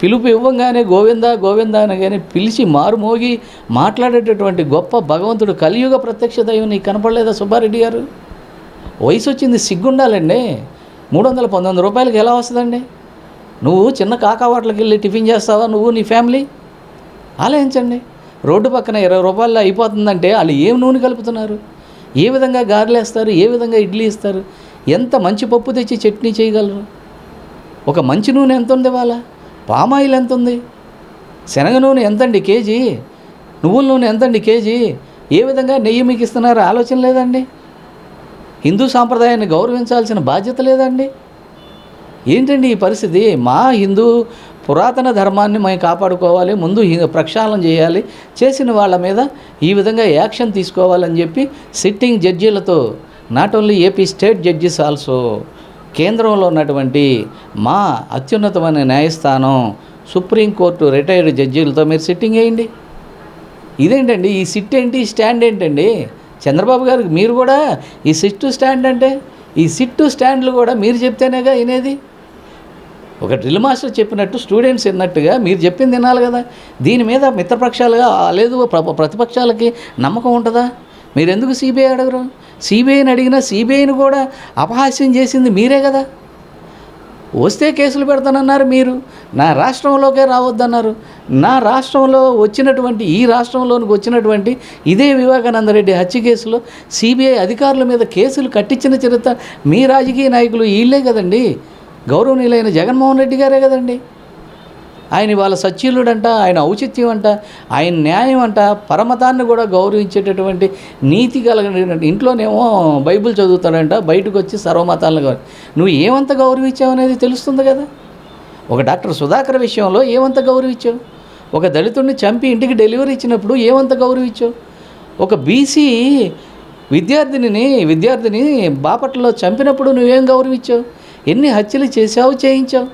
పిలుపు ఇవ్వంగానే గోవింద గోవింద అనగానే పిలిచి మారుమోగి మాట్లాడేటటువంటి గొప్ప భగవంతుడు, కలియుగ ప్రత్యక్ష దైవం నీకు కనపడలేదా సుబ్బారెడ్డి గారు? వయసు వచ్చింది, సిగ్గుండాలండి. 319 రూపాయలకి ఎలా వస్తుందండి? నువ్వు చిన్న కాకావాట్లకి వెళ్ళి టిఫిన్ చేస్తావా నువ్వు నీ ఫ్యామిలీ? ఆలోచించండి. రోడ్డు పక్కన 20 రూపాయల్లో అయిపోతుందంటే వాళ్ళు ఏం నూనె కలుపుతున్నారు, ఏ విధంగా గారెలేస్తారు, ఏ విధంగా ఇడ్లీ ఇస్తారు, ఎంత మంచి పప్పు తెచ్చి చట్నీ చేయగలరు? ఒక మంచి నూనె ఎంత ఉంది వాళ్ళ? పామాయిల్ ఎంత ఉంది? శనగ నూనె ఎంతండి కేజీ? నువ్వుల నూనె ఎంతండి కేజీ? ఏ విధంగా నెయ్యి మీకు ఇస్తున్నారో ఆలోచన లేదండి? హిందూ సాంప్రదాయాన్ని గౌరవించాల్సిన బాధ్యత లేదండి? ఏంటండి ఈ పరిస్థితి? మా హిందూ పురాతన ధర్మాన్ని మేము కాపాడుకోవాలి, ముందు ప్రక్షాళన చేయాలి, చేసిన వాళ్ళ మీద ఈ విధంగా యాక్షన్ తీసుకోవాలని చెప్పి సిట్టింగ్ జడ్జీలతో, not only AP state judges also, కేంద్రంలో ఉన్నటువంటి మా అత్యున్నతమైన న్యాయస్థానం సుప్రీంకోర్టు రిటైర్డ్ జడ్జీలతో మీరు సిట్టింగ్ వేయండి. ఇదేంటండి ఈ సిట్ ఏంటి, స్టాండ్ ఏంటండి? చంద్రబాబు గారికి మీరు కూడా ఈ సిట్టు స్టాండ్ అంటే, ఈ సిట్టు స్టాండ్లు కూడా మీరు చెప్తేనేగా వినేది. ఒక డ్రిల్ మాస్టర్ చెప్పినట్టు స్టూడెంట్స్ విన్నట్టుగా మీరు చెప్పింది వినాలి కదా. దీని మీద మిత్రపక్షాలుగా లేదు ప్రతిపక్షాలకి నమ్మకం ఉంటుందా? మీరు ఎందుకు సిబిఐ అడగరు? సిబిఐని అడిగినా సిబిఐని కూడా అపహాస్యం చేసింది మీరే కదా. వస్తే కేసులు పెడతానన్నారు మీరు, నా రాష్ట్రంలోకే రావద్దన్నారు. నా రాష్ట్రంలో వచ్చినటువంటి, ఈ రాష్ట్రంలోనికి వచ్చినటువంటి ఇదే వివేకానంద రెడ్డి హత్య కేసులో సిబిఐ అధికారుల మీద కేసులు కట్టించిన చరిత్ర మీ రాజకీయ నాయకులు వీళ్ళే కదండి. గౌరవనీయులైన జగన్మోహన్ రెడ్డి గారే కదండి. ఆయన వాళ్ళ సచ్చీలుడంట, ఆయన ఔచిత్యం అంట, ఆయన న్యాయం అంట, పరమతాన్ని కూడా గౌరవించేటటువంటి నీతి కలిగిన ఇంట్లోనేమో బైబిల్ చదువుతాడంట, బయటకు వచ్చి సర్వమతాలను నువ్వు ఏమంత గౌరవించావు అనేది తెలుస్తుంది కదా. ఒక డాక్టర్ సుధాకర్ విషయంలో ఏమంత గౌరవించావు? ఒక దళితుడిని చంపి ఇంటికి డెలివరీ ఇచ్చినప్పుడు ఏమంత గౌరవించావు? ఒక బీసీ విద్యార్థిని బాపట్లలో చంపినప్పుడు నువ్వేం గౌరవించావు? ఎన్ని హత్యలు చేశావు, చేయించావు?